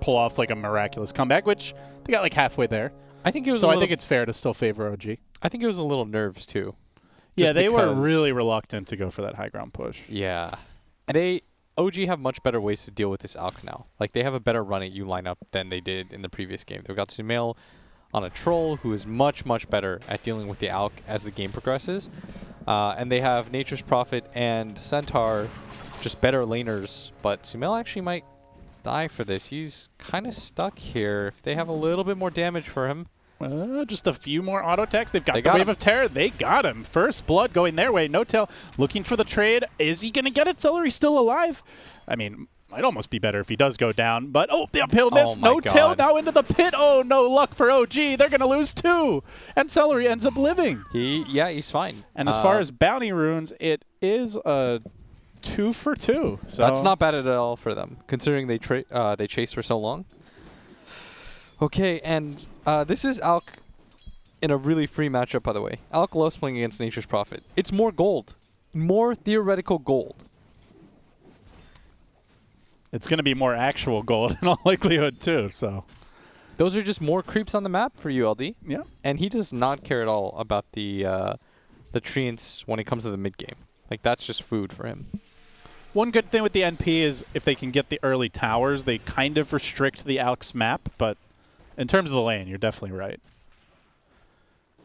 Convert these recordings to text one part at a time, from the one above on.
pull off like a miraculous comeback, which they got like halfway there. I think it was. So I think it's fair to still favor OG. I think it was a little nerves too. Yeah, they were really reluctant to go for that high ground push. Yeah, and OG have much better ways to deal with this Alk now. Like, they have a better run at you lineup than they did in the previous game. They've got Sumail on a Troll, who is much, much better at dealing with the Alk as the game progresses. And they have Nature's Prophet and Centaur, just better laners. But Sumail actually might die for this. He's kind of stuck here. If they have a little bit more damage for him. Just a few more auto attacks. They've got the Wave of Terror. They got him. First blood going their way. No-Tail looking for the trade. Is he going to get it? Celery's still alive. I mean, might almost be better if he does go down. But, oh, the uphill miss. No-Tail now into the pit. Oh, no luck for OG. They're going to lose too. And Celery ends up living. Yeah, he's fine. And as far as bounty runes, it is a 2 for 2. So that's not bad at all for them, considering they chased for so long. Okay, and this is Alk in a really free matchup, by the way. Alk loves playing against Nature's Prophet. It's more gold. More theoretical gold. It's going to be more actual gold in all likelihood, too, so. Those are just more creeps on the map for you, LD. Yeah. And he does not care at all about the treants when it comes to the mid-game. Like, that's just food for him. One good thing with the NP is if they can get the early towers, they kind of restrict the Alk's map, but in terms of the lane, you're definitely right.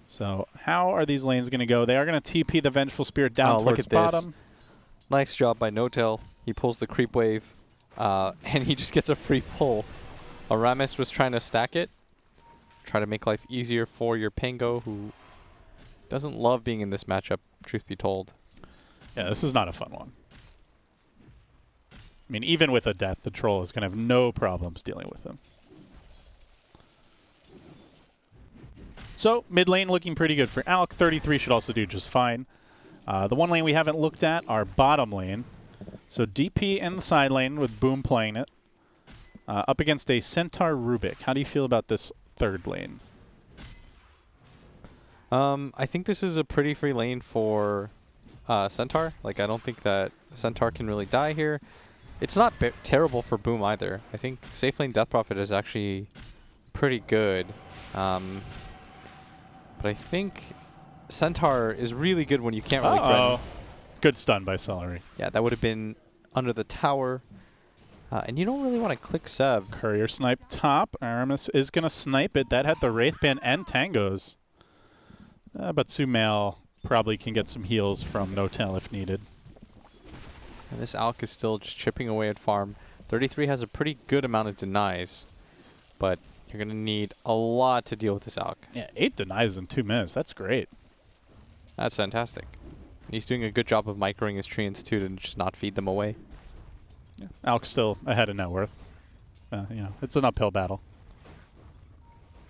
So how are these lanes going to go? They are going to TP the Vengeful Spirit down towards bottom. Nice job by No-Tail. He pulls the creep wave, and he just gets a free pull. Aramis was trying to stack it, try to make life easier for your Pango, who doesn't love being in this matchup, truth be told. Yeah, this is not a fun one. I mean, even with a death, the Troll is going to have no problems dealing with him. So, mid lane looking pretty good for Alk. 33 should also do just fine. The one lane we haven't looked at, our bottom lane. So, DP in the side lane with Boom playing it. Up against a Centaur Rubik. How do you feel about this third lane? I think this is a pretty free lane for Centaur. Like, I don't think that Centaur can really die here. It's not terrible for Boom either. I think safe lane Death Prophet is actually pretty good. But I think Centaur is really good when you can't really threaten. Good stun by Celery. Yeah, that would have been under the tower. And you don't really want to click Seb. Courier snipe top. Aramis is going to snipe it. That had the Wraith Band and Tangos. But Sumail probably can get some heals from No-Tail if needed. And this Alk is still just chipping away at farm. 33 has a pretty good amount of denies. But you're going to need a lot to deal with this Alk. Yeah, 8 denies in 2 minutes. That's great. That's fantastic. And he's doing a good job of microing his treants too to just not feed them away. Yeah. Alk's still ahead of net worth. It's an uphill battle.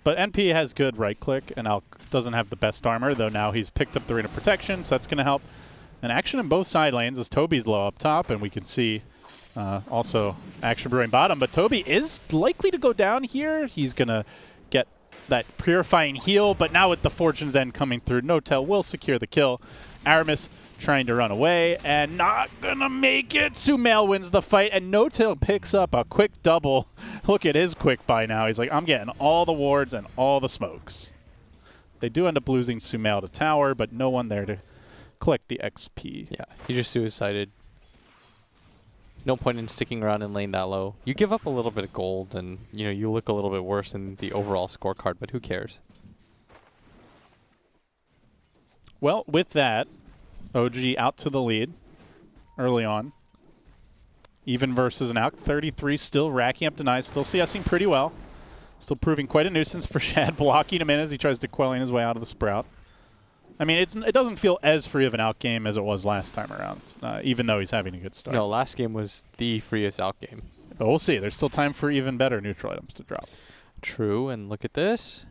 But NP has good right click, and Alk doesn't have the best armor, though now he's picked up the Ring of Protection, so that's going to help. And action in both side lanes as Toby's low up top, and we can see also action brewing bottom. But Toby is likely to go down here. He's going to get that purifying heal, but now with the Fortune's End coming through, No-Tail will secure the kill. Aramis trying to run away and not gonna make it. Sumail wins the fight, and No-Tail picks up a quick double. Look at his quick buy now. He's like, I'm getting all the wards and all the smokes. They do end up losing Sumail to tower, but no one there to collect the XP. Yeah, he just suicided. No point in sticking around in lane that low. You give up a little bit of gold, and you look a little bit worse in the overall scorecard, but who cares? Well, with that, OG out to the lead early on. Even versus an Alk. 33 still racking up denies, still CSing pretty well. Still proving quite a nuisance for Shad, blocking him in as he tries to quelling his way out of the Sprout. I mean, it doesn't feel as free of an Alk game as it was last time around, even though he's having a good start. No, last game was the freest Alk game. But we'll see. There's still time for even better neutral items to drop. True, and look at this.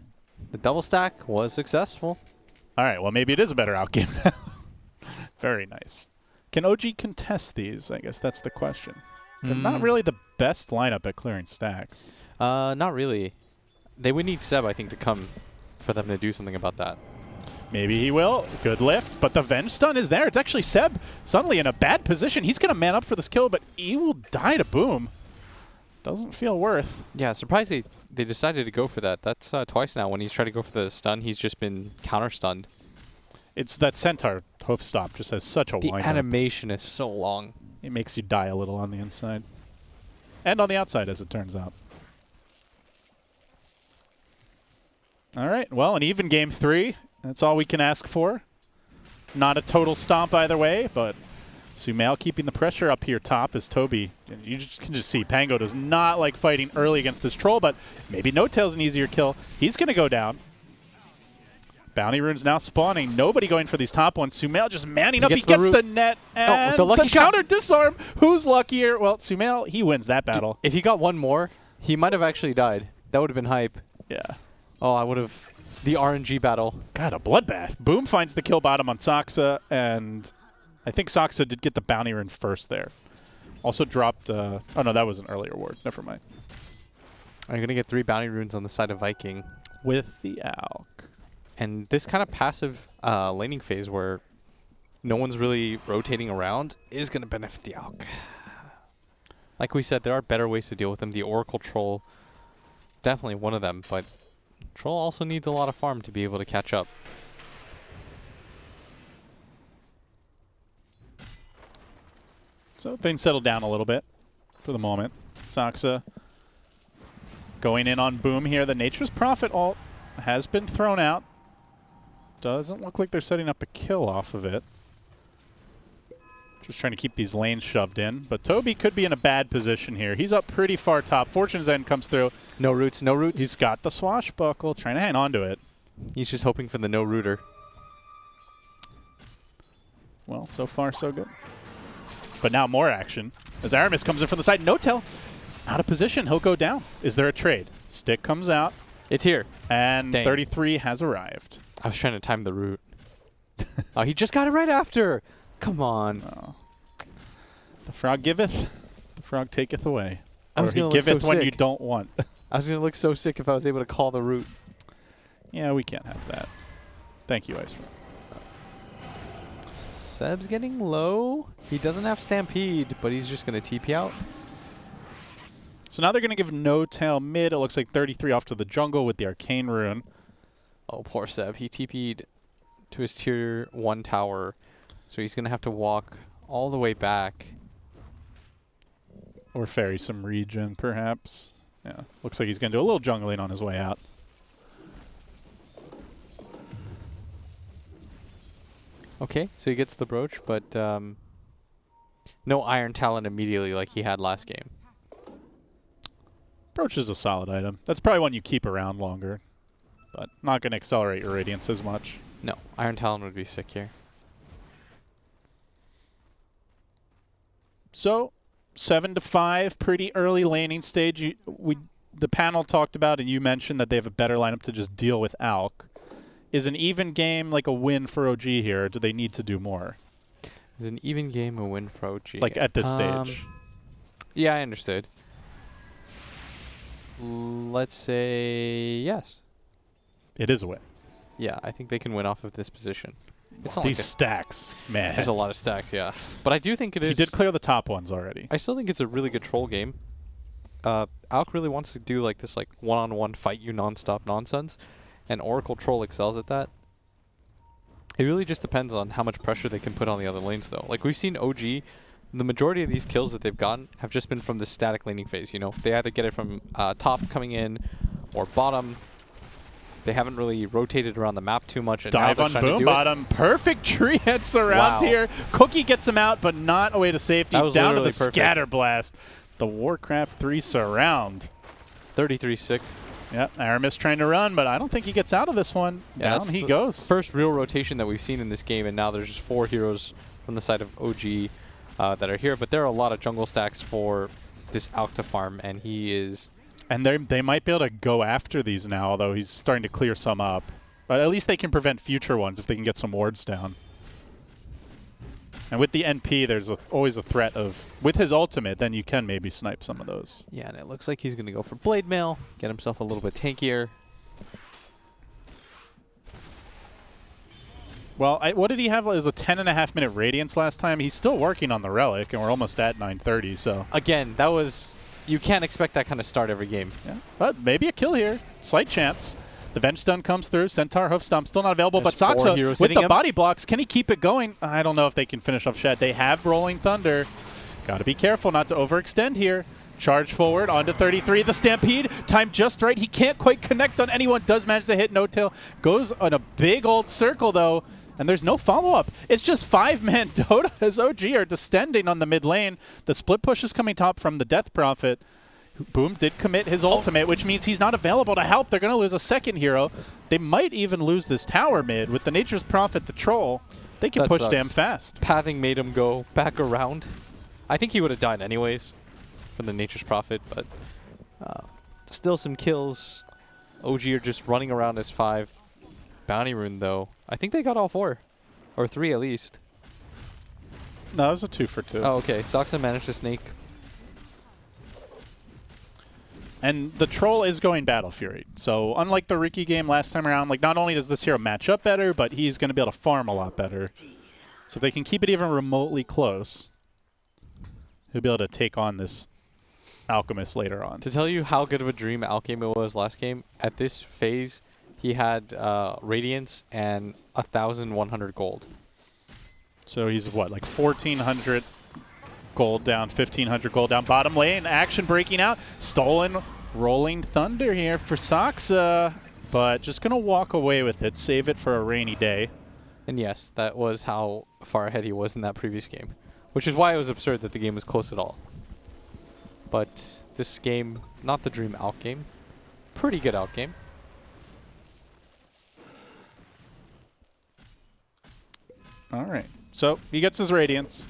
The double stack was successful. All right, well, maybe it is a better Alk game now. Very nice. Can OG contest these? I guess that's the question. They're not really the best lineup at clearing stacks. Not really. They would need Seb, I think, to come for them to do something about that. Maybe he will. Good lift, but the Venge stun is there. It's actually Seb suddenly in a bad position. He's going to man up for this kill, but he will die to Boom. Doesn't feel worth. Yeah, surprised they decided to go for that. That's twice now. When he's tried to go for the stun, he's just been counter-stunned. It's that Centaur hoof stop just has such a The wind animation is so long. It makes you die a little on the inside. And on the outside, as it turns out. All right, well, an even game 3. That's all we can ask for. Not a total stomp either way, but Sumail keeping the pressure up here top as Toby. You can just see Pango does not like fighting early against this troll, but maybe No Tail's an easier kill. He's going to go down. Bounty runes now spawning. Nobody going for these top ones. Sumail just manning up. He gets the net and the counter disarm. Who's luckier? Well, Sumail, he wins that battle. If he got one more, he might have actually died. That would have been hype. Yeah. Oh, I would have. The RNG battle. God, a bloodbath. Boom finds the kill bottom on Saksa, and I think Saksa did get the bounty rune first there. Also dropped. Oh, no, that was an earlier ward. Never mind. I'm going to get 3 bounty runes on the side of Viking. With the Alk. And this kind of passive laning phase where no one's really rotating around is going to benefit the Alk. Like we said, there are better ways to deal with them. The Oracle Troll, definitely one of them, but Troll also needs a lot of farm to be able to catch up. So things settle down a little bit for the moment. Saksa going in on Boom here. The Nature's Prophet ult has been thrown out. Doesn't look like they're setting up a kill off of it. Just trying to keep these lanes shoved in. But Toby could be in a bad position here. He's up pretty far top. Fortune's End comes through. No roots, no roots. He's got the swashbuckle, trying to hang on to it. He's just hoping for the no rooter. Well, so far so good. But now more action. As Aramis comes in from the side. No Tail out of position. He'll go down. Is there a trade? Stick comes out. It's here. And Dang. 33 has arrived. I was trying to time the root. Oh, he just got it right after. Come on. Oh. The frog giveth, the frog taketh away. I was or he gonna look giveth so when sick. you don't want. I was going to look so sick if I was able to call the root. Yeah, we can't have that. Thank you, Ice. Seb's getting low. He doesn't have Stampede, but he's just going to TP out. So now they're going to give No Tail mid. It looks like 33 off to the jungle with the Arcane Rune. Oh, poor Seb. He TP'd to his tier 1 tower, so he's going to have to walk all the way back. Or ferry some regen, perhaps. Yeah, looks like he's going to do a little jungling on his way out. Okay, so he gets the brooch, but no Iron Talon immediately like he had last game. Brooch is a solid item. That's probably one you keep around longer, but not going to accelerate your Radiance as much. No, Iron Talon would be sick here. So, 7-5, pretty early laning stage. The panel talked about, and you mentioned that they have a better lineup to just deal with Alk. Is an even game like a win for OG here, or do they need to do more? Is an even game a win for OG? Like at this stage? Yeah, I understood. Let's say yes. It is a win. Yeah, I think they can win off of this position. It's not These like stacks, man. there's a lot of stacks, yeah. But I do think it is. He did clear the top ones already. I still think it's a really good troll game. Alk really wants to do like this one-on-one fight you non-stop nonsense, and Oracle Troll excels at that. It really just depends on how much pressure they can put on the other lanes, though. Like we've seen OG, the majority of these kills that they've gotten have just been from the static laning phase. You know, they either get it from top coming in or bottom. They haven't really rotated around the map too much. And Dive on Boom bottom. Perfect tree head surrounds here. Cookie gets him out, but not away to safety. That was down to the perfect. scatter blast. The Warcraft 3 surround. 33 sick. Yep, Aramis trying to run, but I don't think he gets out of this one. Yeah, down he goes. First real rotation that we've seen in this game, and now there's just 4 heroes from the side of OG that are here. But there are a lot of jungle stacks for this Alk to farm, and he is... And they might be able to go after these now, although he's starting to clear some up. But at least they can prevent future ones if they can get some wards down. And with the NP, there's always a threat of... With his ultimate, then you can maybe snipe some of those. Yeah, and it looks like he's going to go for Blade Mail, get himself a little bit tankier. Well, what did he have? It was a 10.5-minute Radiance last time. He's still working on the Relic, and we're almost at 9:30, so... Again, that was... you can't expect that kind of start every game. Yeah. But maybe a kill here. Slight chance. The Venge Stun comes through. Centaur Hoof Stomp still not available, There's but four Saksa heroes with hitting the him. body blocks. Can he keep it going? I don't know if they can finish off Shed. They have Rolling Thunder. Got to be careful not to overextend here. Charge forward onto 33. The Stampede timed just right. He can't quite connect on anyone. Does manage to hit No Tail. Goes on a big old circle though, and there's no follow-up. It's just 5-man Dota as OG are descending on the mid lane. The split push is coming top from the Death Prophet. Boom did commit his ultimate, which means he's not available to help. They're going to lose a second hero. They might even lose this tower mid. With the Nature's Prophet, the Troll, they can push damn fast. Pathing made him go back around. I think he would have died anyways from the Nature's Prophet, but still some kills. OG are just running around as 5. Bounty Rune, though. I think they got all 4. Or 3 at least. No, it was a 2 for 2. Oh, okay. Saksa managed to snake. And the Troll is going Battle Fury. So unlike the Riki game last time around, like not only does this hero match up better, but he's going to be able to farm a lot better. So if they can keep it even remotely close, he'll be able to take on this Alchemist later on. To tell you how good of a dream Alchemy was last game, at this phase, he had Radiance and 1,100 gold. So he's what, like 1,400 gold down, 1,500 gold down. Bottom lane, action breaking out. Stolen Rolling Thunder here for Saksa, but just going to walk away with it, save it for a rainy day. And yes, that was how far ahead he was in that previous game, which is why it was absurd that the game was close at all. But this game, not the dream out game, pretty good out game. All right, so he gets his Radiance.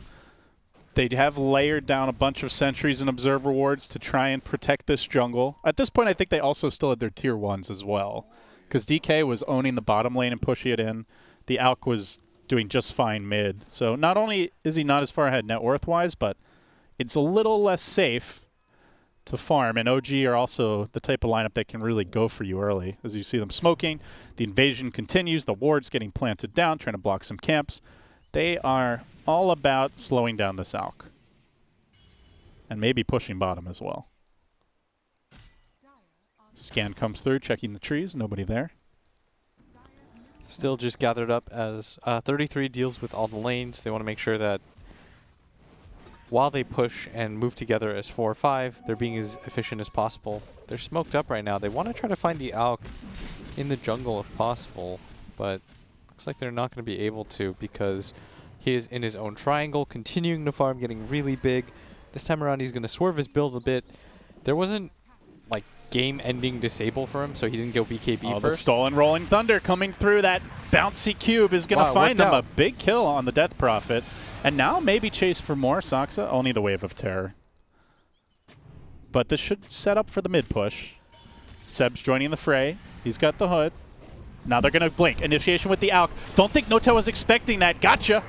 They have layered down a bunch of sentries and observer wards to try and protect this jungle. At this point, I think they also still had their tier 1s as well, because DK was owning the bottom lane and pushing it in. The Alk was doing just fine mid. So not only is he not as far ahead net worth-wise, but it's a little less safe to farm. And OG are also the type of lineup that can really go for you early. As you see them smoking, the invasion continues, the wards getting planted down, trying to block some camps. They are all about slowing down this Alk. And maybe pushing bottom as well. Scan comes through, checking the trees, nobody there. Still just gathered up as 33 deals with all the lanes. They want to make sure that while they push and move together as 4 or 5, they're being as efficient as possible. They're smoked up right now. They want to try to find the Alk in the jungle if possible, but looks like they're not going to be able to because he is in his own triangle, continuing to farm, getting really big. This time around, he's going to swerve his build a bit. There wasn't like game-ending disable for him, so he didn't go BKB first. The stolen Rolling Thunder coming through. That bouncy cube is going to find them a big kill on the Death Prophet. And now maybe chase for more. Saksa, only the Wave of Terror. But this should set up for the mid push. Seb's joining the fray. He's got the hood. Now they're going to blink. Initiation with the Alk. Don't think Notel was expecting that. Gotcha.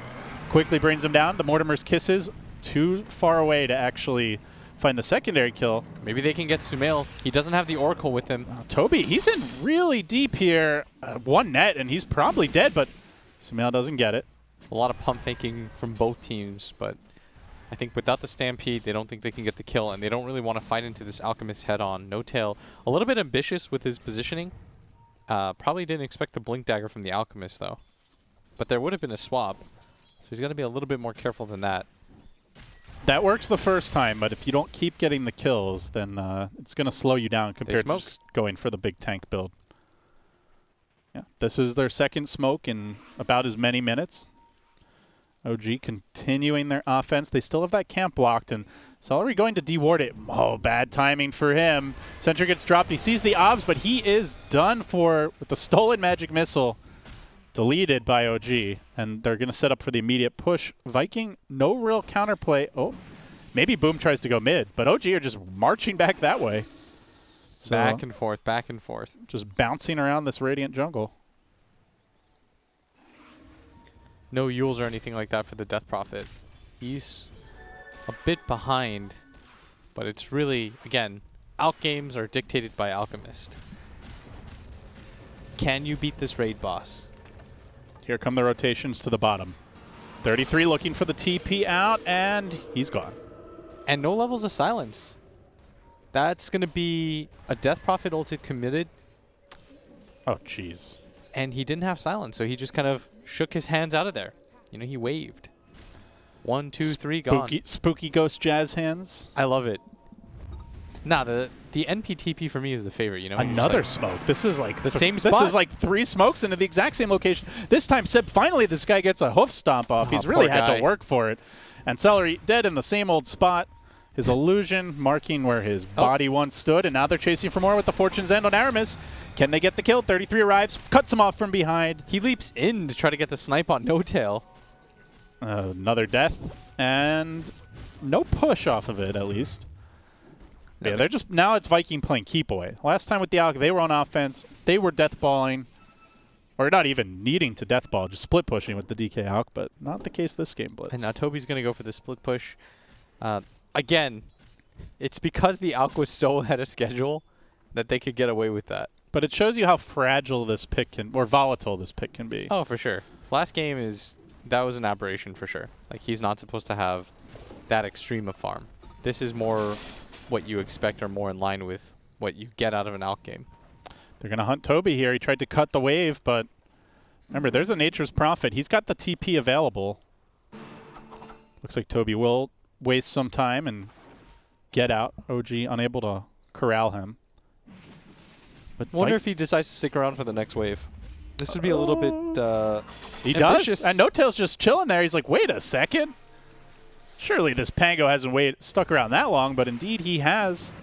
Quickly brings him down. The Mortimer's Kisses too far away to actually find the secondary kill. Maybe they can get Sumail. He doesn't have the Oracle with him. Toby, he's in really deep here. One net, and he's probably dead, but Sumail doesn't get it. A lot of pump faking from both teams, but I think without the Stampede, they don't think they can get the kill, and they don't really want to fight into this Alchemist head-on. No Tail, a little bit ambitious with his positioning. Probably didn't expect the Blink Dagger from the Alchemist, though. But there would have been a swap, so he's got to be a little bit more careful than that. That works the first time, but if you don't keep getting the kills, then it's going to slow you down compared to just going for the big tank build. Yeah, this is their second smoke in about as many minutes. OG continuing their offense. They still have that camp blocked, and Celery going to deward it. Oh, bad timing for him. Sentry gets dropped. He sees the obs, but he is done for with the stolen magic missile. Deleted by OG, and they're going to set up for the immediate push. Viking, no real counterplay. Oh, maybe Boom tries to go mid, but OG are just marching back that way. So back and forth, back and forth. Just bouncing around this Radiant jungle. No Yules or anything like that for the Death Prophet. He's a bit behind, but it's really, again, Alk games are dictated by Alchemist. Can you beat this raid boss? Here come the rotations to the bottom. 33 looking for the TP out, and he's gone. And no levels of silence. That's going to be a Death Prophet ulted committed, Oh, jeez. and he didn't have silence, so he just kind of shook his hands out of there. You know, he waved. 1, 2, 3, gone. Spooky ghost jazz hands. I love it. Nah, the NPTP for me is the favorite, you know? Another smoke. This is like the same This spot. is like 3 smokes into the exact same location. This time, Seb, finally this guy gets a hoof stomp off. Oh, He's really poor had guy. to work for it. And Celery dead in the same old spot. His illusion marking where his body once stood, and now they're chasing for more with the Fortune's End on Aramis. Can they get the kill? 33 arrives, cuts him off from behind. He leaps in to try to get the snipe on No Tail. Another death, and no push off of it, at least. Yeah, they're just, now it's Viking playing keep away. Last time with the Alk, they were on offense. They were deathballing, or not even needing to deathball, just split pushing with the DK Alk, but not the case this game, Blitz. And now Toby's going to go for the split push. Again, it's because the Alk was so ahead of schedule that they could get away with that. But it shows you how fragile this pick can, or volatile this pick can be. Oh, for sure. Last game that was an aberration for sure. Like, he's not supposed to have that extreme of farm. This is more what you expect, or more in line with what you get out of an Alk game. They're going to hunt Toby here. He tried to cut the wave, but remember, there's a Nature's Prophet. He's got the TP available. Looks like Toby will waste some time and get out. OG unable to corral him. But Wonder if he decides to stick around for the next wave. This would be a little bit he ambitious. does. And No Tail's just chilling there. He's like, wait a second. Surely this Pango hasn't stuck around that long, but indeed he has.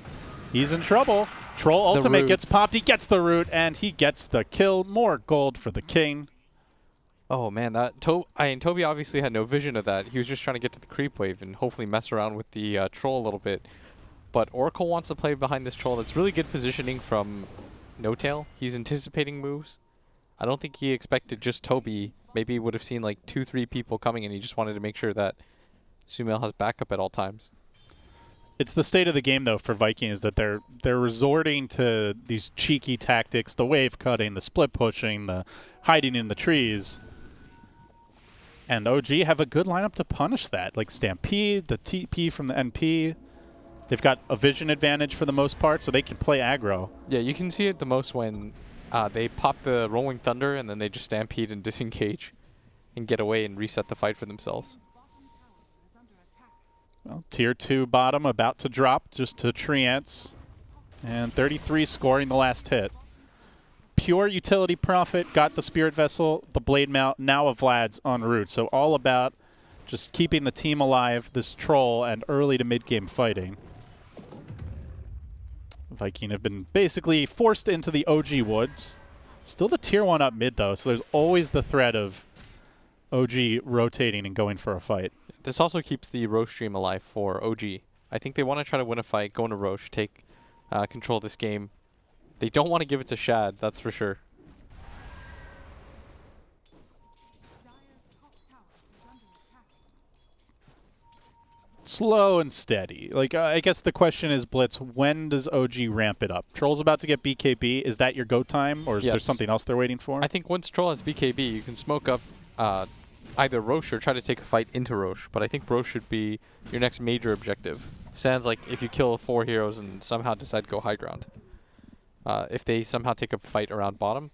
He's in trouble. Troll ultimate gets popped. He gets the root, and he gets the kill. More gold for the king. Oh man, Toby obviously had no vision of that. He was just trying to get to the creep wave and hopefully mess around with the troll a little bit. But Oracle wants to play behind this troll. That's really good positioning from No Tail. He's anticipating moves. I don't think he expected just Toby. Maybe he would have seen like 2, 3 people coming, and he just wanted to make sure that Sumail has backup at all times. It's the state of the game, though, for Vikings, that they're resorting to these cheeky tactics, the wave cutting, the split pushing, the hiding in the trees. And OG have a good lineup to punish that, like Stampede, the TP from the NP. They've got a vision advantage for the most part, so they can play aggro. Yeah, you can see it the most when they pop the Rolling Thunder and then they just Stampede and disengage and get away and reset the fight for themselves. Well, tier 2 bottom about to drop just to Treants. And 33 scoring the last hit. Pure utility profit, got the Spirit Vessel, the Blade Mount, now a Vlad's en route. So all about just keeping the team alive, this troll, and early to mid-game fighting. Viking have been basically forced into the OG woods. Still the tier 1 up mid, though, so there's always the threat of OG rotating and going for a fight. This also keeps the Roche stream alive for OG. I think they want to try to win a fight, go into Roche, take control of this game. They don't want to give it to Shad, that's for sure. Slow and steady. Like, I guess the question is, Blitz, when does OG ramp it up? Troll's about to get BKB. Is that your go time, or is there something else they're waiting for? I think once Troll has BKB, you can smoke up either Roche or try to take a fight into Roche. But I think Roche should be your next major objective. Sounds like if you kill 4 heroes and somehow decide to go high ground. If they somehow take a fight around bottom.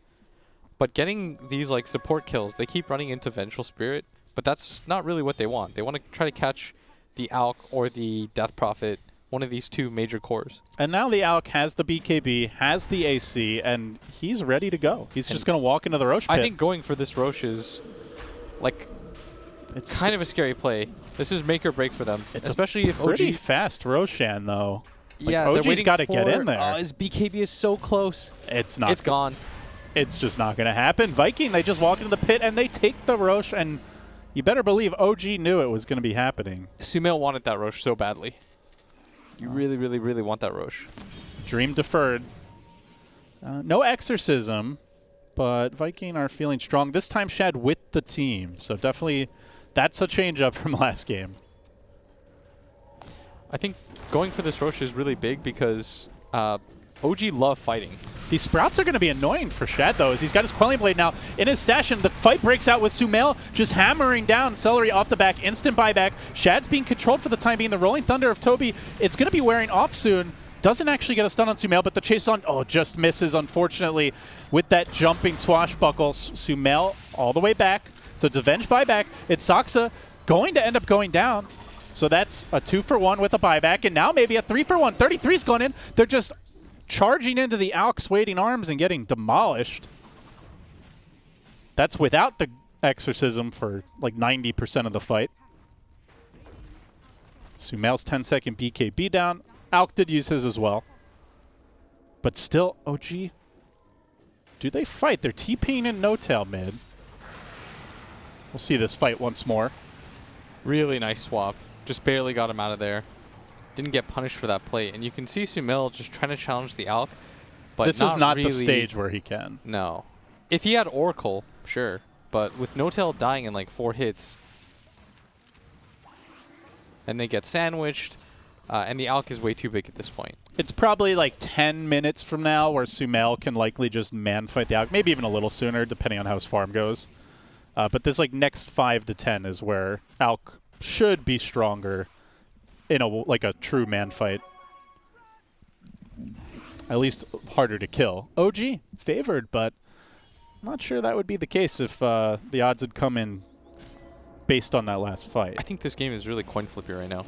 But getting these like support kills, they keep running into Vengeful Spirit, but that's not really what they want. They want to try to catch the Alk or the Death Prophet, one of these 2 major cores. And now the Alk has the BKB, has the AC, and he's ready to go. He's just going to walk into the Roche pit. I think going for this Roche is like it's kind of a scary play. This is make or break for them, especially if OG. Pretty fast Roshan though. Like, yeah, OG's got to get in there. His BKB is so close. It's not. It's gone. It's just not going to happen. Viking, they just walk into the pit and they take the Roche, and you better believe OG knew it was going to be happening. Sumail wanted that Roche so badly. You really, really, really want that Roche. Dream deferred. No exorcism, but Viking are feeling strong. This time Shad with the team, so definitely that's a change up from last game. I think going for this Roche is really big because OG love fighting. These sprouts are going to be annoying for Shad, though, as he's got his Quelling Blade now in his stash, and the fight breaks out with Sumail just hammering down Celery off the back, instant buyback. Shad's being controlled for the time being. The Rolling Thunder of Toby, it's going to be wearing off soon. Doesn't actually get a stun on Sumail, but the chase on, just misses, unfortunately, with that jumping swashbuckle. Sumail all the way back. So it's avenged buyback. It's Saksa going to end up going down. So that's a 2-for-1 with a buyback, and now maybe a 3-for-1. 33's going in. They're just charging into the Alk's waiting arms and getting demolished. That's without the exorcism for like 90% of the fight. Sumail's 10-second BKB down. Alk did use his as well. But still, OG, do they fight? They're T-Pain and No-Tail mid. We'll see this fight once more. Really nice swap. Just barely got him out of there. Didn't get punished for that play. And you can see Sumail just trying to challenge the Alk. But this is not really the stage where he can. No. If he had Oracle, sure. But with No-Tail dying in like 4 hits, and they get sandwiched, and the Alk is way too big at this point. It's probably like 10 minutes from now where Sumail can likely just man-fight the Alk. Maybe even a little sooner, depending on how his farm goes. But this like next 5 to 10 is where Alk should be stronger in a true man-fight. At least harder to kill. OG, favored, but I'm not sure that would be the case if the odds had come in based on that last fight. I think this game is really coin flippy right now.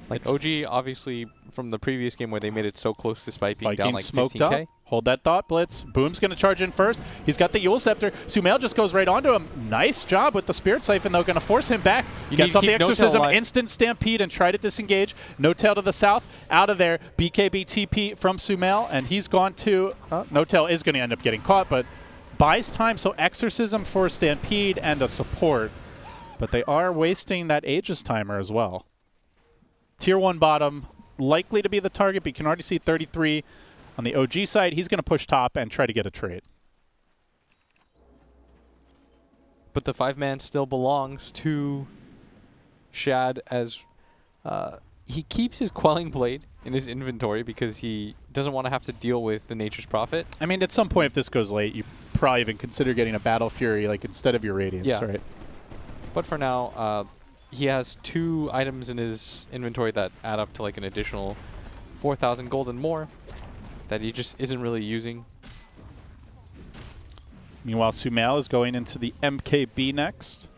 Like OG, obviously, from the previous game where they made it so close despite being down like smoked 15K. Up. Hold that thought, Blitz. Boom's going to charge in first. He's got the Yule Scepter. Sumail just goes right onto him. Nice job with the Spirit Siphon, though. Going to force him back. Gets off the Exorcism. Instant Stampede and try to disengage. No-Tail to the south. Out of there. BKB TP from Sumail, and he's gone to... No-Tail is going to end up getting caught, but buys time. So Exorcism for Stampede and a support. But they are wasting that Aegis timer as well. Tier 1 bottom, likely to be the target, but you can already see 33 on the OG side. He's going to push top and try to get a trade. But the 5-man still belongs to Shad, as he keeps his Quelling Blade in his inventory because he doesn't want to have to deal with the Nature's Prophet. I mean, at some point, if this goes late, you probably even consider getting a Battle Fury like instead of your Radiance, right? But for now, he has 2 items in his inventory that add up to like an additional 4,000 gold and more that he just isn't really using. Meanwhile, Sumail is going into the MKB next.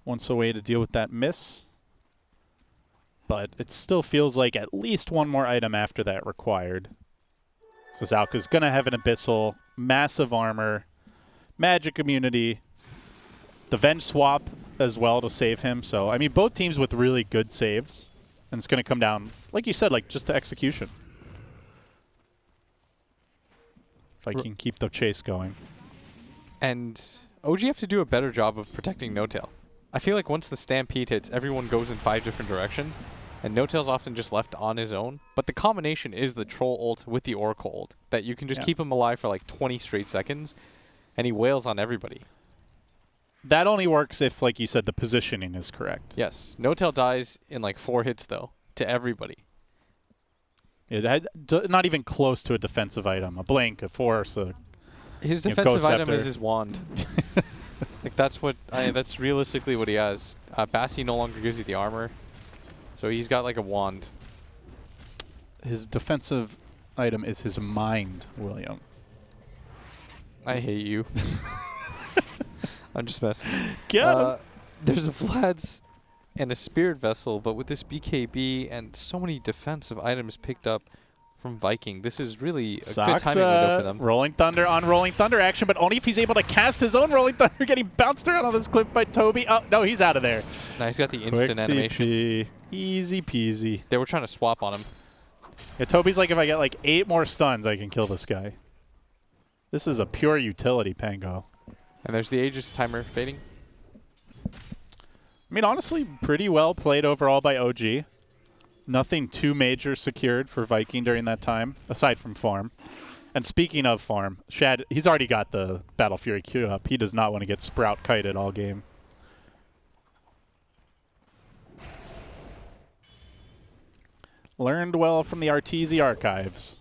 Once a way to deal with that miss. But it still feels like at least one more item after that required. So Zalka's going to have an Abyssal, massive armor, magic immunity, the Venge swap as well to save him. So, I mean, both teams with really good saves. And it's going to come down, like you said, like just to execution. If I can keep the chase going. And OG have to do a better job of protecting No-Tail. I feel like once the Stampede hits, everyone goes in 5 different directions. And No-Tail's often just left on his own. But the combination is the Troll ult with the Oracle ult. That you can just keep him alive for like 20 straight seconds. And he wails on everybody. That only works if, like you said, the positioning is correct. Yes. No-Tail dies in like 4 hits, though, to everybody. It had not even close to a defensive item. A blink, a force, a... His defensive item is his wand. Like, that's realistically what he has. Bassi no longer gives you the armor. So he's got like a wand. His defensive item is his mind, William. I hate you. I'm just messing. Get him. There's a Vlad's and a Spirit Vessel, but with this BKB and so many defensive items picked up from Viking, this is really a good timing window for them. Rolling Thunder on Rolling Thunder action, but only if he's able to cast his own Rolling Thunder, getting bounced around on this cliff by Toby. Oh, no, he's out of there. Now he's got the instant animation. CP. Easy peasy. They were trying to swap on him. Yeah, Toby's like, if I get like 8 more stuns, I can kill this guy. This is a pure utility, Pango. And there's the Aegis timer fading. I mean, honestly, pretty well played overall by OG. Nothing too major secured for Viking during that time, aside from farm. And speaking of farm, Shad, he's already got the Battle Fury queued up. He does not want to get Sprout kited all game. Learned well from the Arteezy archives.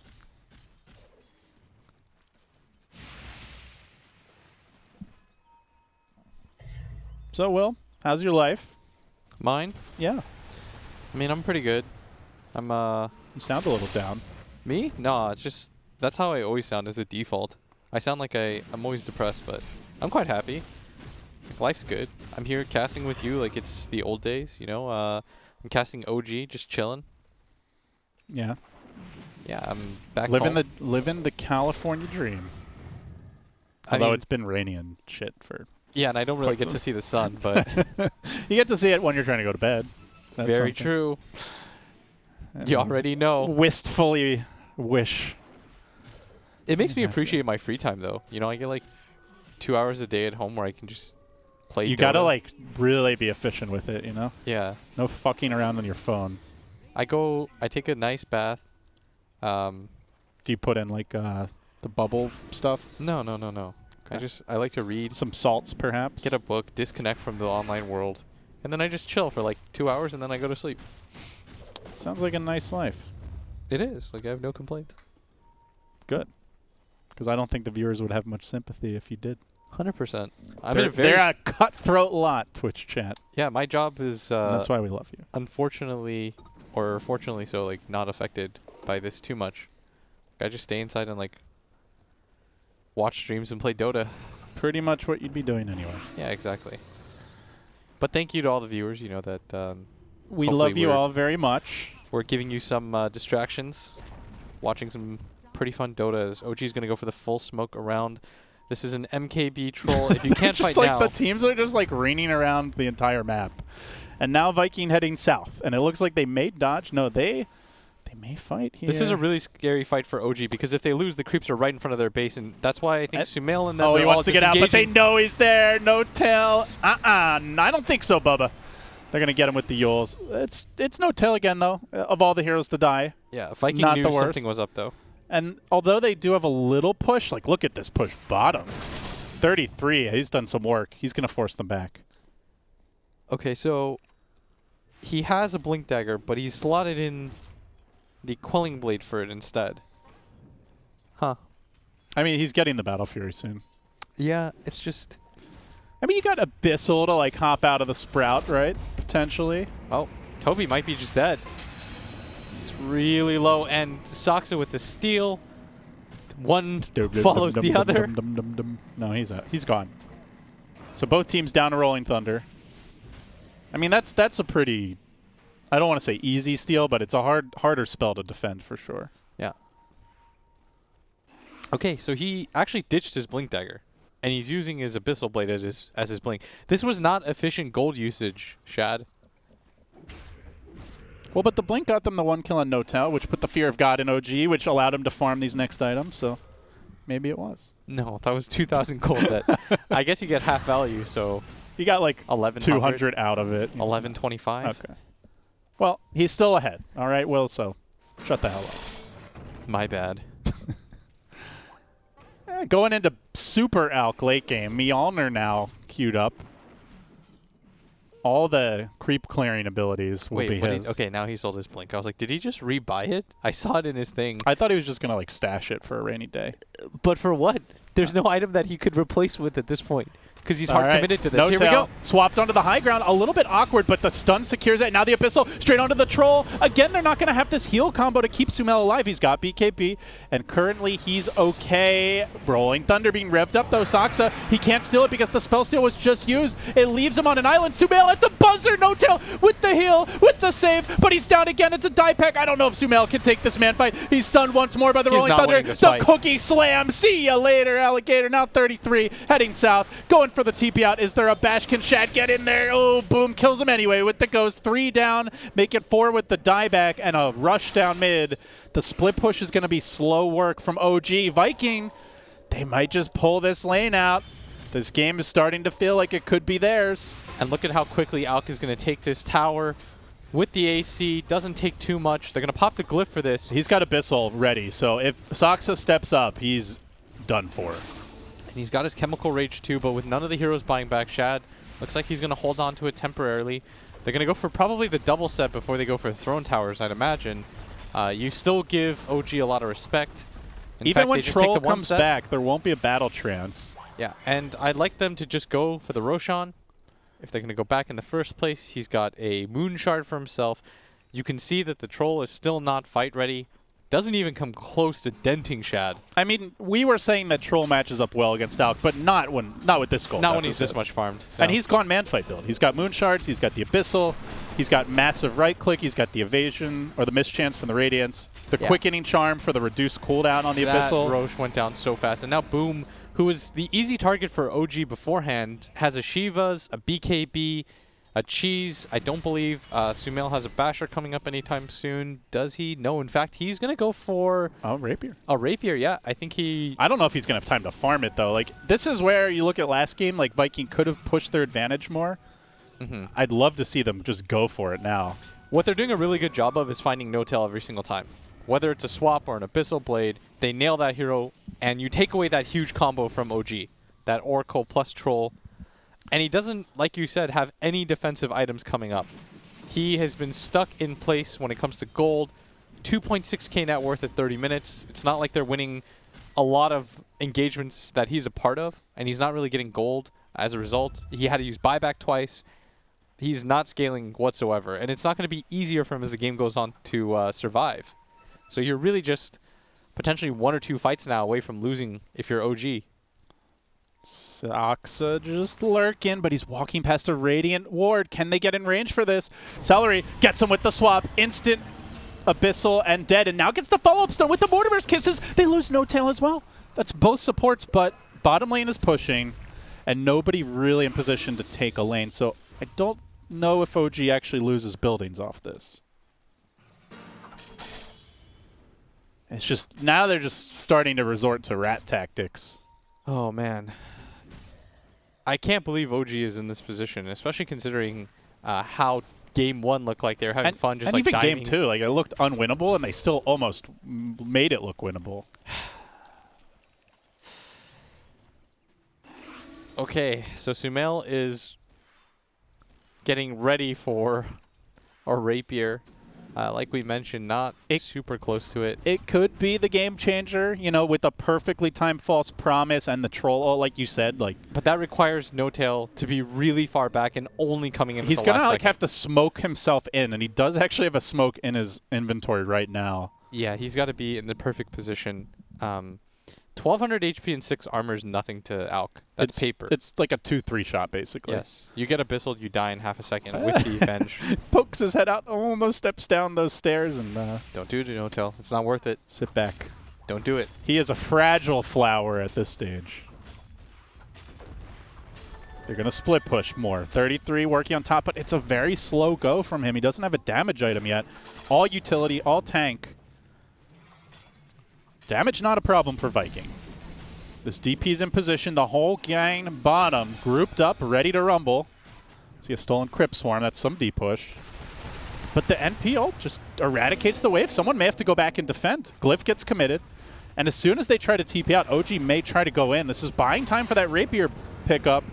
So, Will, how's your life? Mine? Yeah. I mean, I'm pretty good. I'm You sound a little down. me? No, it's just that's how I always sound as a default. I sound like I'm always depressed, but I'm quite happy. Like, life's good. I'm here casting with you like it's the old days, you know. I'm casting OG, just chilling. Yeah. Yeah, I'm back Living home. the California dream. I Although mean, it's been rainy and shit for. yeah, and I don't really quite get some- to see the sun, but You get to see it when you're trying to go to bed. That's very something. true. And You already know. Wistfully wish. It makes me You have to. appreciate my free time, though. You know, I get like 2 hours a day at home where I can just play. You Dota. gotta like really be efficient with it, you know? Yeah. No fucking around on your phone. I take a nice bath. Do you put in like the bubble stuff? No. Okay. I like to read, Some salts, perhaps? get a book, disconnect from the online world, and then I just chill for like 2 hours and then I go to sleep. Sounds like a nice life. It is. Like, I have no complaints. Good. Because I don't think the viewers would have much sympathy if you did. 100%. They're a cutthroat lot, Twitch chat. Yeah, my job is And that's why we love you. unfortunately, or fortunately so, like, not affected by this too much. I just stay inside and like watch streams and play Dota. Pretty much what you'd be doing anyway. Yeah, exactly. But thank you to all the viewers, you know, that We hopefully love you we're- all very much. we're giving you some distractions, watching some pretty fun Dota as OG's going to go for the full smoke around. This is an MKB troll. If you can't Just fight like now, the teams are just like raining around the entire map. And now Viking heading south. And it looks like they may dodge. No, they may fight here. this is a really scary fight for OG because if they lose, the creeps are right in front of their base, and that's why I think Sumail and them Oh, he they're all wants to get out, but they disengaging. know he's there. No tail. I don't think so, Bubba. They're going to get him with the Yules. It's no tail again, though, of all the heroes to die. Yeah, Viking Not knew the something worst. was up, though. And although they do have a little push, like, look at this push bottom. 33. He's done some work. He's going to force them back. Okay, so he has a Blink Dagger, but he's slotted in the Quelling Blade for it instead. Huh. I mean, he's getting the Battle Fury soon. Yeah, it's just... I mean, you got Abyssal to, like, hop out of the Sprout, right? Potentially. Oh, Toby might be just dead. He's really low, and Saksa with the steal. One follows the other. No, he's out. He's gone. So both teams down to Rolling Thunder. I mean, that's a pretty... I don't want to say easy steal, but it's a harder spell to defend for sure. Yeah. Okay, so he actually ditched his Blink Dagger, and he's using his Abyssal Blade as his Blink. This was not efficient gold usage, Shad. Well, but the Blink got them the 1 kill on No Tail, which put the Fear of God in OG, which allowed him to farm these next items, so maybe it was. No, that was 2,000 gold. That I guess you get half value, so He got like 1,100, 200 out of it. 1125. Okay. Well, he's still ahead. All right, Will, so shut the hell up. My bad. Going into Super Alk late game, Mjolnir now queued up. All the creep clearing abilities will be Wait, his. okay, now he sold his Blink. I was like, did he just rebuy it? I saw it in his thing. I thought he was just going to like stash it for a rainy day. But for what? There's no item that he could replace with at this point. Because he's All hard right, committed to this. No Here we Tail go. swapped onto the high ground. A little bit awkward, but the stun secures it. Now the Abyssal straight onto the Troll. Again, they're not going to have this heal combo to keep Sumail alive. He's got BKB, and currently he's okay. Rolling Thunder being revved up, though. Saksa, he can't steal it because the spell steal was just used. It leaves him on an island. Sumail at the buzzer. No Tail with the heal, with the save, but he's down again. It's a die pack. I don't know if Sumail can take this man fight. He's stunned once more by the He's Rolling not Thunder. winning this The fight. Cookie Slam. See ya later, Alligator. Now 33, heading south, going for the TP out. Is there a bash? Can Shad get in there? Oh, boom, kills him anyway with the ghost. 3 down, make it 4 with the dieback and a rush down mid. The split push is going to be slow work from OG. Viking, they might just pull this lane out. This game is starting to feel like it could be theirs. And look at how quickly Alk is going to take this tower with the AC. Doesn't take too much. They're going to pop the glyph for this. He's got Abyssal ready, so if Saksa steps up, he's done for. And he's got his Chemical Rage too, but with none of the heroes buying back, Shad looks like he's going to hold on to it temporarily. They're going to go for probably the double set before they go for Throne Towers, I'd imagine. You still give OG a lot of respect. In Even fact, when they just take Troll the one comes set. back, there won't be a battle trance. Yeah, and I'd like them to just go for the Roshan. If they're going to go back in the first place, he's got a Moon Shard for himself. You can see that the troll is still not fight ready. Doesn't even come close to denting Shad. I mean, we were saying that Troll matches up well against Alk, but not with this gold. Not when he's this much farmed. No. And he's gone man fight build. He's got Moon Shards, he's got the Abyssal, he's got massive right click, he's got the evasion, or the mischance from the Radiance, the quickening charm for the reduced cooldown on the Abyssal. Roche went down so fast. And now Boom, who was the easy target for OG beforehand, has a Shivas, a BKB, a Cheese. I don't believe Sumail has a Basher coming up anytime soon. Does he? No, in fact, he's going to go for a Rapier. A Rapier, yeah. I think he... I don't know if he's going to have time to farm it, though. Like, this is where you look at last game, like, Viking could have pushed their advantage more. I'd love to see them just go for it now. What they're doing a really good job of is finding no-tail every single time. Whether it's a swap or an Abyssal Blade, they nail that hero, and you take away that huge combo from OG. That Oracle plus Troll. And he doesn't, like you said, have any defensive items coming up. He has been stuck in place when it comes to gold. 2.6k net worth at 30 minutes. It's not like they're winning a lot of engagements that he's a part of, and he's not really getting gold as a result. He had to use buyback twice. He's not scaling whatsoever, and it's not going to be easier for him as the game goes on to survive. So you're really just potentially 1 or 2 fights now away from losing if you're OG. Saksa just lurking, but he's walking past a Radiant Ward. Can they get in range for this? Celery gets him with the swap. Instant Abyssal and dead, and now gets the follow-up stun with the Mortimer's Kisses. They lose no tail as well. That's both supports, but bottom lane is pushing, and nobody really in position to take a lane. So I don't know if OG actually loses buildings off this. It's just, now they're just starting to resort to rat tactics. Oh, man. I can't believe OG is in this position, especially considering how Game 1 looked like. They were having fun, just and like even diving. Game 2, like, it looked unwinnable, and they still almost made it look winnable. Okay, so Sumail is getting ready for a Rapier. Like we mentioned, not super close to it. It could be the game changer, you know, with a perfectly timed false promise and the troll, like you said. But that requires no tail to be really far back and only coming in. He's going to have to smoke himself in, and he does actually have a smoke in his inventory right now. Yeah, he's got to be in the perfect position. 1,200 HP and 6 armor is nothing to Alk. That's paper. It's like a 2-3 shot, basically. Yes. You get Abyssal, you die in half a second with the Avenge. Pokes his head out, almost steps down those stairs, and don't do it, no tail. It's not worth it. Sit back. Don't do it. He is a fragile flower at this stage. They're going to split push more. 33 working on top, but it's a very slow go from him. He doesn't have a damage item yet. All utility, all tank. Damage not a problem for Viking. This DP's in position. The whole gang bottom grouped up, ready to rumble. See a stolen Crypt Swarm. That's some D-push. But the NP ult just eradicates the wave. Someone may have to go back and defend. Glyph gets committed. And as soon as they try to TP out, OG may try to go in. This is buying time for that Rapier pickup.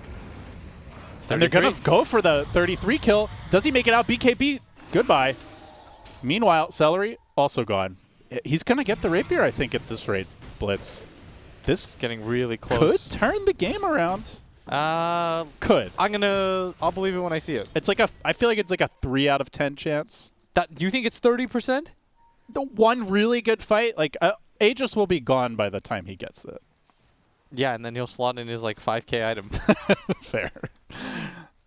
33. And they're going to go for the 33 kill. Does he make it out? BKB, goodbye. Meanwhile, Celery also gone. He's going to get the Rapier, I think, at this rate, Blitz. This getting really close. Could turn the game around. Could. I'll believe it when I see it. It's like I feel like it's like a 3 out of 10 chance. Do you think it's 30%? The one really good fight, like Aegis will be gone by the time he gets it. Yeah, and then he'll slot in his like 5k item. Fair.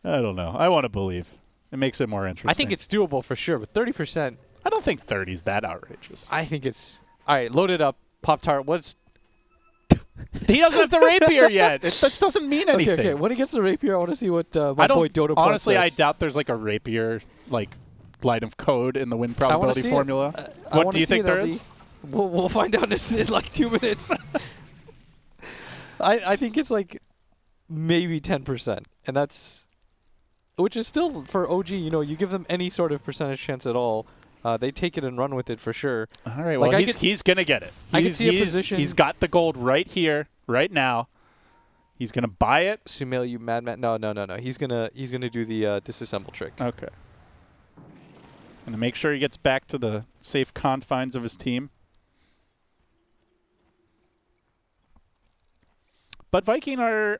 I don't know. I want to believe. It makes it more interesting. I think it's doable for sure, but 30%. I don't think 30's that outrageous. I think it's... All right, load it up. Pop-Tart, what's... He doesn't have the Rapier yet. That doesn't mean anything. Okay. When he gets the Rapier, I want to see what my boy Dota2 honestly, says. I doubt there's like a Rapier like line of code in the win probability formula. What do you think there is? We'll find out in like 2 minutes. I think it's like maybe 10%, and that's... Which is still, for OG, you know, you give them any sort of percentage chance at all, they take it and run with it for sure. All right, well, like he's going to get it. I can see a position. He's got the gold right here, right now. He's going to buy it. Sumail, you madman. No. He's gonna do the disassemble trick. Okay. Going to make sure he gets back to the safe confines of his team. But Viking are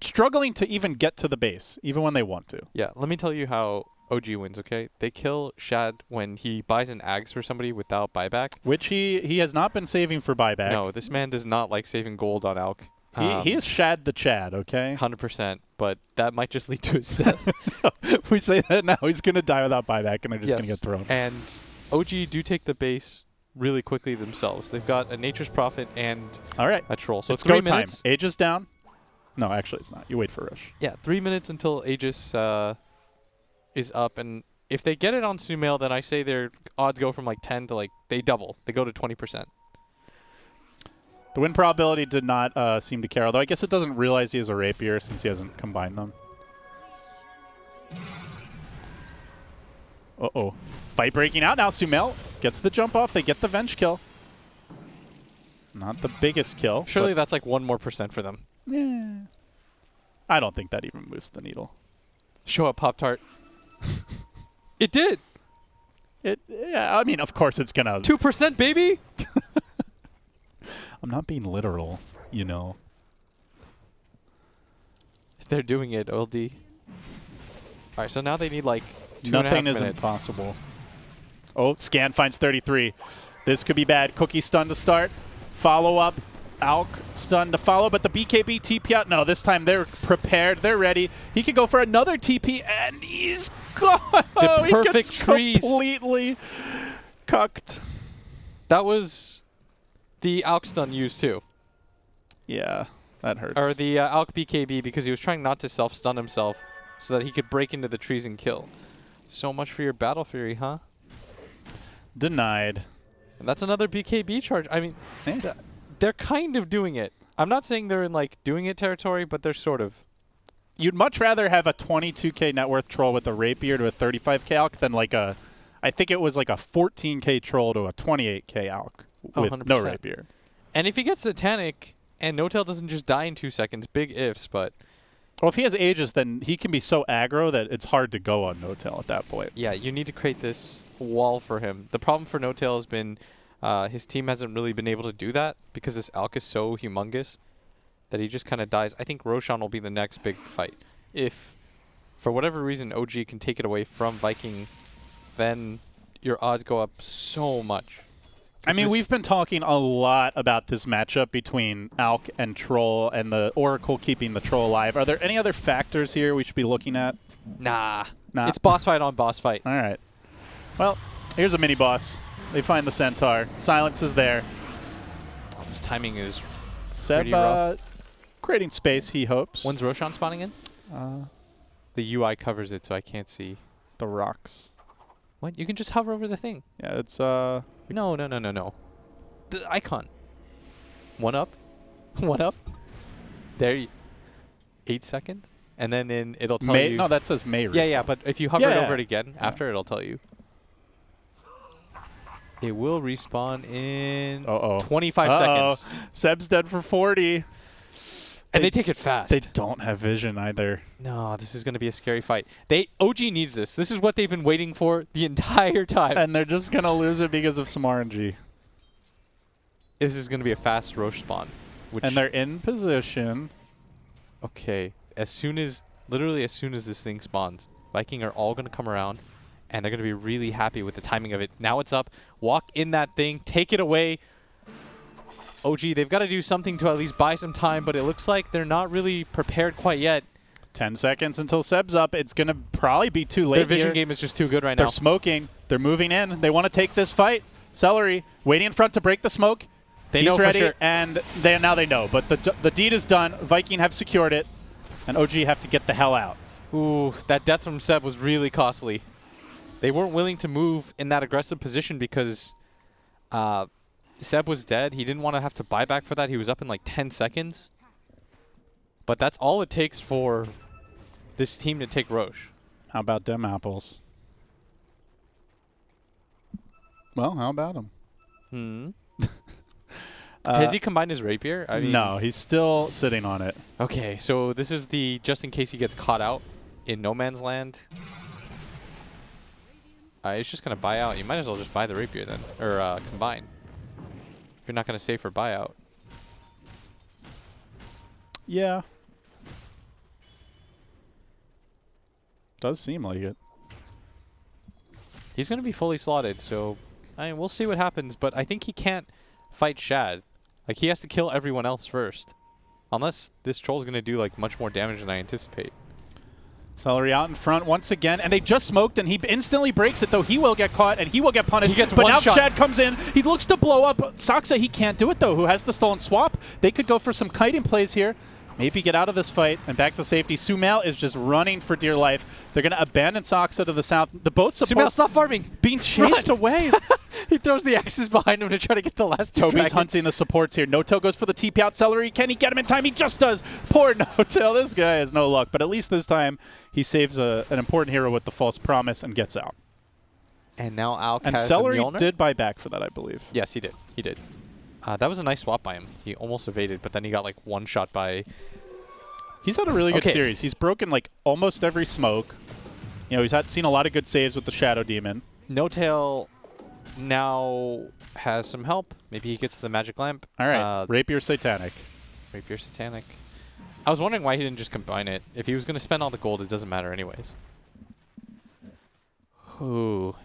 struggling to even get to the base, even when they want to. Yeah, let me tell you how OG wins, okay? They kill Shad when he buys an Ags for somebody without buyback. Which he has not been saving for buyback. No, this man does not like saving gold on Alk. He is Shad the Chad, okay? 100%, but that might just lead to his death. If we say that now, he's going to die without buyback, and they're just going to get thrown. And OG do take the base really quickly themselves. They've got a Nature's Prophet and All right. a Troll. So it's 3 go time. minutes. Aegis down. No, actually, it's not. You wait for Rush. Yeah, 3 minutes until Aegis is up. And if they get it on Sumail, then I say their odds go from like 10 to like, they double. They go to 20%. The win probability did not seem to care, although I guess it doesn't realize he has a Rapier since he hasn't combined them. Uh-oh. Fight breaking out now. Sumail gets the jump off. They get the Venge kill. Not the biggest kill. Surely that's like 1% more for them. Yeah. I don't think that even moves the needle. Show up, Pop-Tart. It did. Yeah, I mean, of course it's going to... 2%, baby! I'm not being literal, you know. They're doing it, OLD. All right, so now they need like 2.5 Nothing is minutes. impossible. Oh, Scan finds 33. This could be bad. Cookie stun to start. Follow up. Alk stun to follow, but the BKB TP out. No, this time they're prepared. They're ready. He could go for another TP, and he's gone. The perfect he gets trees. Completely cucked. That was the Alk stun used too. Yeah, that hurts. Or the Alk BKB, because he was trying not to self-stun himself so that he could break into the trees and kill. So much for your Battle Fury, huh? Denied. And that's another BKB charge. I mean, Yeah. they're kind of doing it. I'm not saying they're in like doing it territory, but they're sort of. You'd much rather have a 22k net worth troll with a Rapier to a 35k Alk than like a, I think it was like a 14k troll to a 28k Alk with 100%. no Rapier. And if he gets Satanic and No Tail doesn't just die in 2 seconds, big ifs, but. Well, if he has Aegis, then he can be so aggro that it's hard to go on No Tail at that point. Yeah, you need to create this wall for him. The problem for No Tail has been his team hasn't really been able to do that because this Alk is so humongous that he just kind of dies. I think Roshan will be the next big fight. If, for whatever reason, OG can take it away from Viking, then your odds go up so much. I mean, we've been talking a lot about this matchup between Alk and Troll and the Oracle keeping the Troll alive. Are there any other factors here we should be looking at? Nah. Nah. It's boss fight on boss fight. All right. Well, here's a mini-boss. They find the Centaur. Silence is there. This timing is Seb pretty rough. creating space, he hopes. When's Roshan spawning in? The UI covers it, so I can't see. The rocks. What? You can just hover over the thing. Yeah, it's No. The icon. 1 up. 1 up. There. 8 seconds. And then it'll tell you. No, that says May. Yeah, but if you hover Yeah. over it again, after it'll tell you. It will respawn in 25 seconds. Seb's dead for 40. And they take it fast. They don't have vision either. No, this is going to be a scary fight. OG needs this. This is what they've been waiting for the entire time. And they're just going to lose it because of some RNG. This is going to be a fast Roche spawn. And they're in position. Okay. Literally as soon as this thing spawns, Viking are all going to come around, and they're going to be really happy with the timing of it. Now it's up. Walk in that thing. Take it away. OG, they've got to do something to at least buy some time, but it looks like they're not really prepared quite yet. 10 seconds until Seb's up. It's going to probably be too late. Their vision here. game is just too good right They're now. smoking. They're moving in. They want to take this fight. Celery waiting in front to break the smoke. He's know ready, for sure. and now they know. But the deed is done. Viking have secured it, and OG have to get the hell out. Ooh, that death from Seb was really costly. They weren't willing to move in that aggressive position because Seb was dead. He didn't want to have to buy back for that. He was up in like 10 seconds. But that's all it takes for this team to take Roche. How about them apples? Well, how about them? Has he combined his rapier? I mean, no, he's still sitting on it. Okay, so this is the just in case he gets caught out in no man's land. It's just going to buy out. You might as well just buy the rapier then, or combine. If you're not going to save for buyout. Yeah. Does seem like it. He's going to be fully slotted, so we'll see what happens. But I think he can't fight Shad. Like, he has to kill everyone else first. Unless this troll's going to do, like, much more damage than I anticipate. Celery out in front once again, and they just smoked, and he instantly breaks it, though he will get caught, and he will get punished. He gets but one now shot. Shad comes in. He looks to blow up Saksa. He can't do it, though, who has the stolen swap. They could go for some kiting plays here. Maybe get out of this fight and back to safety. Sumail is just running for dear life. They're going to abandon Saksa to the south. The both Sumail, supports stop farming! being chased away. He throws the axes behind him to try to get the last two Toby's dragons. hunting the supports here. No-Tail goes for the TP out Celery. Can he get him in time? He just does. Poor No-Tail. This guy has no luck. But at least this time, he saves an important hero with the false promise and gets out. And now Alk And has Celery a Mjolnir? did buy back for that, I believe. Yes, he did. He did. That was a nice swap by him. He almost evaded, but then he got like one shot by... He's had a really good Okay. series. He's broken like almost every smoke. You know, he's seen a lot of good saves with the Shadow Demon. No-Tail now has some help. Maybe he gets the magic lamp. All right, Rapier Satanic. Rapier Satanic. I was wondering why he didn't just combine it. If he was going to spend all the gold, it doesn't matter anyways. Ooh.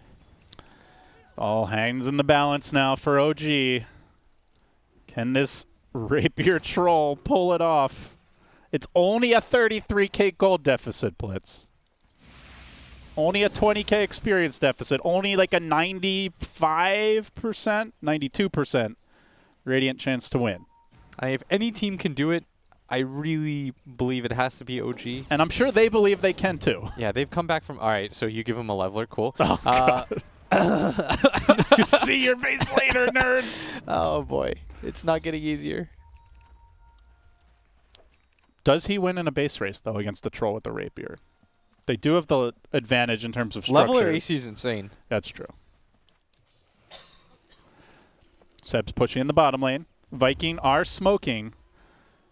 All hangs in the balance now for OG. Can this Rapier Troll pull it off? It's only a 33k gold deficit, Blitz. Only a 20k experience deficit. Only like a 95%, 92% Radiant chance to win. If any team can do it, I really believe it has to be OG. And I'm sure they believe they can too. Yeah, they've come back from... All right, so you give them a leveler. Cool. Oh, God. See your face later, nerds. Oh, boy. It's not getting easier. Does he win in a base race, though, against the Troll with the Rapier? They do have the advantage in terms of structure. Leveler AC is insane. That's true. Seb's pushing in the bottom lane. Viking are smoking,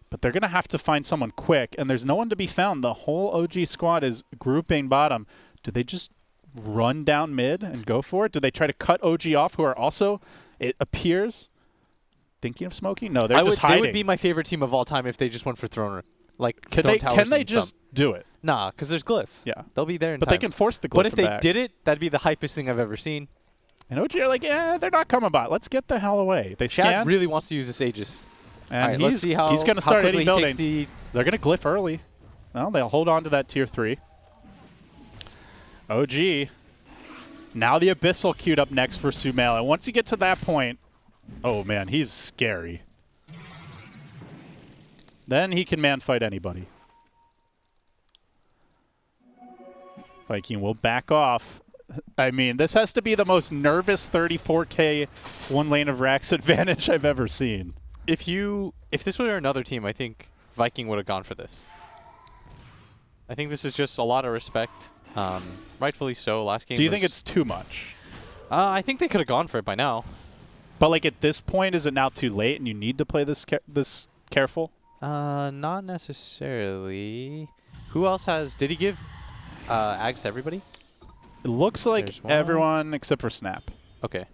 but they're going to have to find someone quick, and there's no one to be found. The whole OG squad is grouping bottom. Do they just run down mid and go for it? Do they try to cut OG off, who are also, it appears, thinking of smoking? No, they're just hiding. They would be my favorite team of all time if they just went for Throner. Like, Can they just do it? Nah, because there's Glyph. Yeah. They'll be there in But time. they can force the Glyph But if they back. did it, that'd be the hypest thing I've ever seen. And OG are like, yeah, they're not coming bot. Let's get the hell away. They Shad scan. really wants to use this Aegis. And All right, let's see how he's going to start quickly hitting he takes buildings. the They're going to glyph early. Well, they'll hold on to that tier 3. OG. Now the Abyssal queued up next for Sumail. And once you get to that point, oh, man, he's scary. Then he can man fight anybody. Viking will back off. I mean, this has to be the most nervous 34k one lane of Rax advantage I've ever seen. If this were another team, I think Viking would have gone for this. I think this is just a lot of respect. Rightfully so. Last game Do you think it's too much? I think they could have gone for it by now. But like at this point, is it now too late and you need to play this careful? Not necessarily. Who else has... Did he give Ags to everybody? It looks like There's one. everyone except for Snap. Okay.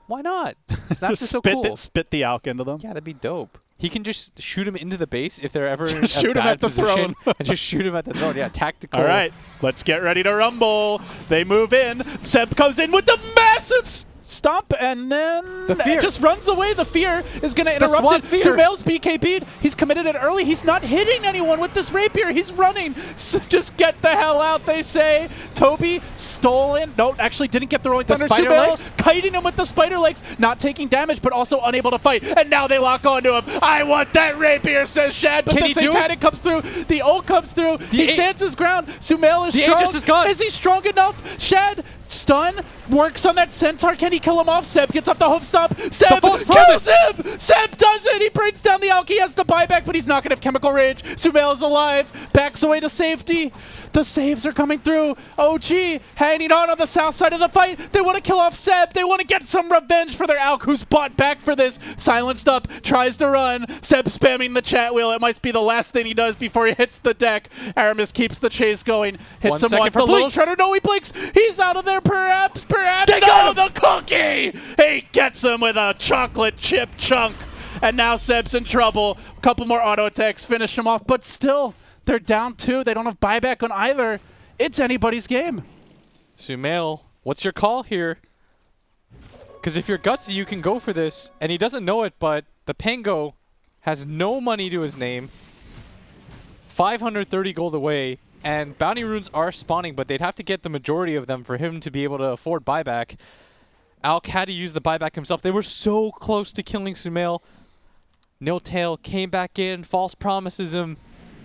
Why not? Snap is so spit cool. spit the Alk into them. Yeah, that'd be dope. He can just shoot him into the base if they're ever in Shoot a him bad at the position throne. and just shoot him at the throne. Yeah, tactical. All right, let's get ready to rumble. They move in. Seb comes in with the massive stomp, and then The fear. it just runs away. The fear is going to interrupt SWAT it. fear. Sumail's BKB'd. He's committed it early. He's not hitting anyone with this rapier. He's running. Just get the hell out, they say. Toby stolen. No, actually didn't get the rolling The thunder. spider Sumail legs? kiting him with the spider legs, not taking damage, but also unable to fight. And now they lock onto him. I want that rapier, says Shad. But Can the he do it? Satanic comes through. The ult comes through. He stands his ground. Sumail is The strong. Aegis is gone. Is he strong enough? Shad, stun, works on that centaur. Can he kill him off? Seb gets off the hoof stomp. Seb false kills promise. him! Seb does it! He brings down the Alk. He has the buyback, but he's not going to have Chemical Rage. Sumail is alive. Backs away to safety. The saves are coming through. OG hanging on the south side of the fight. They want to kill off Seb. They want to get some revenge for their Alk, who's bought back for this. Silenced up, tries to run. Seb spamming the chat wheel. It might be the last thing he does before he hits the deck. Aramis keeps the chase going. Hits 1 him second with for the little Blink. shredder. No, he blinks. He's out of there, perhaps. They got No, the cookie! He gets him with a chocolate chip chunk. And now Seb's in trouble. A couple more auto attacks finish him off. But still, they're down 2. They don't have buyback on either. It's anybody's game. Sumail What's your call here? Because if you're gutsy, you can go for this. And he doesn't know it, but the Pango has no money to his name. 530 gold away. And bounty runes are spawning, but they'd have to get the majority of them for him to be able to afford buyback. Alk had to use the buyback himself. They were so close to killing Sumail. Niltail came back in, false promises him.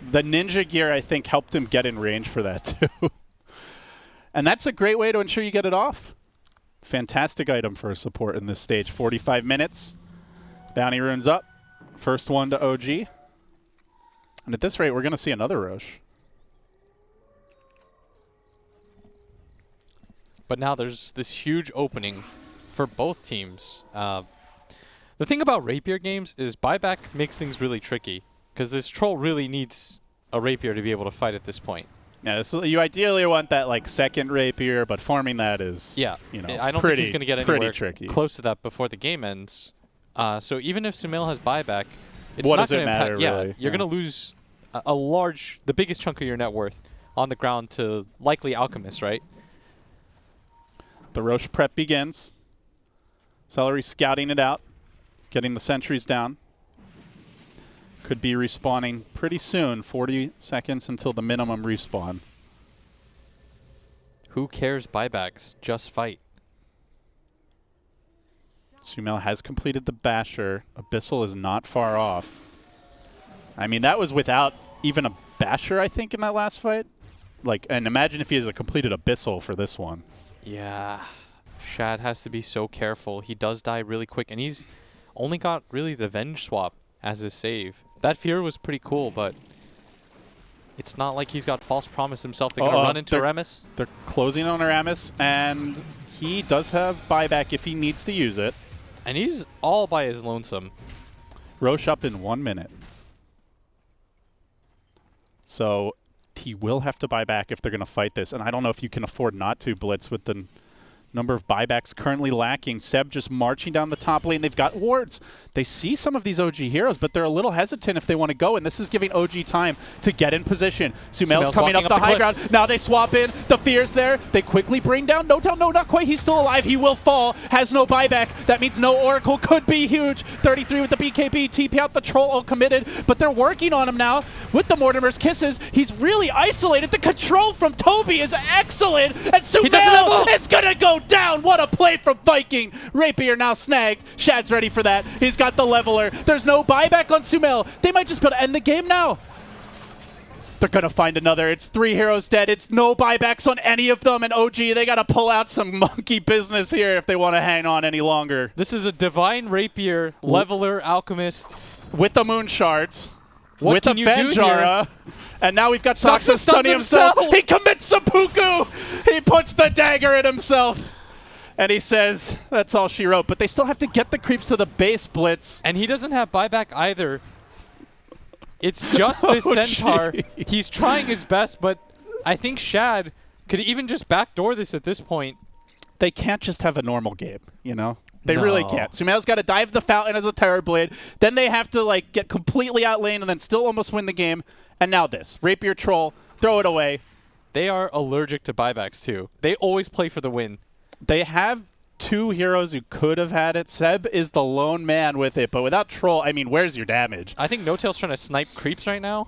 The ninja gear, I think, helped him get in range for that, too. And that's a great way to ensure you get it off. Fantastic item for a support in this stage. 45 minutes. Bounty runes up. First one to OG. And at this rate, we're going to see another Roche. But now there's this huge opening for both teams. The thing about rapier games is buyback makes things really tricky because this troll really needs a rapier to be able to fight at this point. Yeah, you ideally want that like second rapier, but farming that is I don't think he's going to get anywhere tricky. Close to that before the game ends. So even if Sumail has buyback, it's what not does it matter really? You're going to lose the biggest chunk of your net worth on the ground to likely Alchemist, right? The Roche prep begins. Celery scouting it out, getting the sentries down. Could be respawning pretty soon, 40 seconds until the minimum respawn. Who cares buybacks? Just fight. Sumail has completed the Basher. Abyssal is not far off. I mean, that was without even a Basher, I think, in that last fight. Like, and imagine if he has completed Abyssal for this one. Yeah. Shad has to be so careful. He does die really quick, and he's only got really the Venge swap as his save. That Fear was pretty cool, but it's not like he's got false promise himself. They're going to run into Aramis. They're closing on Aramis, and he does have buyback if he needs to use it. And he's all by his lonesome. Roche up in 1 minute. So he will have to buy back if they're going to fight this. And I don't know if you can afford not to, Blitz, with the number of buybacks currently lacking. Seb just marching down the top lane. They've got wards. They see some of these OG heroes, but they're a little hesitant if they want to go, and this is giving OG time to get in position. Sumail's coming up the high ground. Now they swap in. The Fear's there. They quickly bring down Niltail. No, not quite. He's still alive. He will fall. Has no buyback. That means no Oracle. Could be huge. 33 with the BKB. TP out the Troll all committed, but they're working on him now with the Mortimer's Kisses. He's really isolated. The control from Toby is excellent, and Sumail is going to go down. What a play from Viking. Rapier now snagged. Shad's ready for that. He's got the leveler. There's no buyback on Sumail. They might just be able to end the game now. They're going to find another. It's 3 heroes dead. It's no buybacks on any of them. And OG, they got to pull out some monkey business here if they want to hang on any longer. This is a Divine Rapier, Leveler, Alchemist. With the Moon Shards. What with can the you do Venjara. And now we've got Saksa stunning himself. He commits seppuku. He puts the dagger at himself. And he says, that's all she wrote. But they still have to get the creeps to the base, Blitz. And he doesn't have buyback either. It's just this Centaur. He's trying his best, but I think Shad could even just backdoor this at this point. They can't just have a normal game, you know? They really can't. Sumail's got to dive the fountain as a Terror Blade. Then they have to like get completely outlaned and then still almost win the game. And now this. Rapier Troll, throw it away. They are allergic to buybacks too. They always play for the win. They have 2 heroes who could have had it. Seb is the lone man with it, but without Troll, I mean, where's your damage? I think Niltail's trying to snipe creeps right now.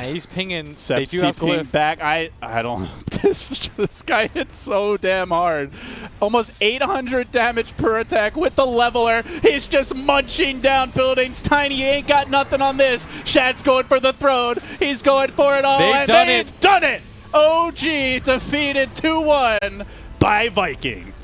He's pinging. Seb's they do have TPing back. I don't. This guy hits so damn hard. Almost 800 damage per attack with the leveler. He's just munching down buildings. Tiny ain't got nothing on this. Shad's going for the throne. He's going for it all. They've done it. OG defeated 2-1 by Viking.